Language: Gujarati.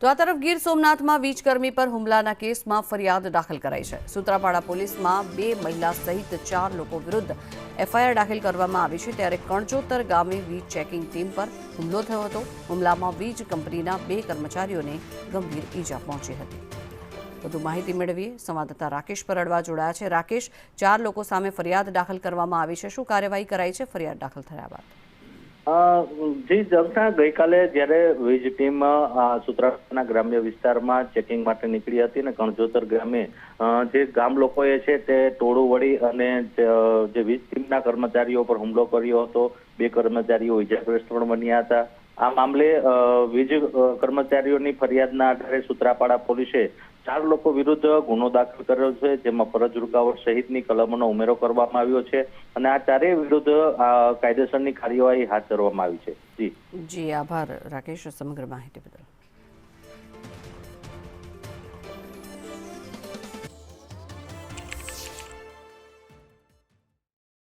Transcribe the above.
તો આ તરફ ગીર સોમનાથમાં વીજકર્મી પર હુમલાના કેસમાં ફરિયાદ દાખલ કરાઈ છે। સૂત્રાપાડા પોલીસમાં 2 મહિલા સહિત 4 લોકો વિરુદ્ધ એફઆઈઆર દાખલ કરવામાં આવી છે। ત્યારે કણજોતર ગામે વીજ ચેકિંગ ટીમ પર હુમલો થયો હતો। હુમલામાં વીજ કંપનીના 2 કર્મચારીઓને ગંભીર ઈજા પહોંચી હતી। વધુ માહિતી મેળવીએ સંવાદદાતા રાકેશ પરડવા જોડાયા છે। રાકેશ, 4 લોકો સામે ફરિયાદ દાખલ કરવામાં આવી છે, શું કાર્યવાહી કરાઈ છે ફરિયાદ દાખલ થયા બાદ? જી જગતા, ગઈકાલે જ્યારે વીજ ટીમ સૂત્રાપાડાના ગ્રામ્ય વિસ્તારમાં ચેકિંગ માટે નીકળી હતી અને કણજોતર ગામે જે ગામ લોકોએ છે તે ટોળું વળી અને જે વીજ ટીમના કર્મચારીઓ પર હુમલો કર્યો હતો। 2 કર્મચારીઓ ઇજાગ્રસ્ત પણ બન્યા હતા। આ મામલે વીજ કર્મચારીઓની ફરિયાદના આધારે સૂત્રાપાડા પોલીસે 4 લોકો વિરુદ્ધ ગુનો દાખલ કર્યો છે, જેમાં ફરજ રૂકાવટ સહિતની કલમોનો ઉમેરો કરવામાં આવ્યો છે અને આ 4 વિરુદ્ધ કાયદેસરની કાર્યવાહી હાથ ધરવામાં આવી છે। જી આભાર રાકેશ સમગ્ર માહિતી બદલ।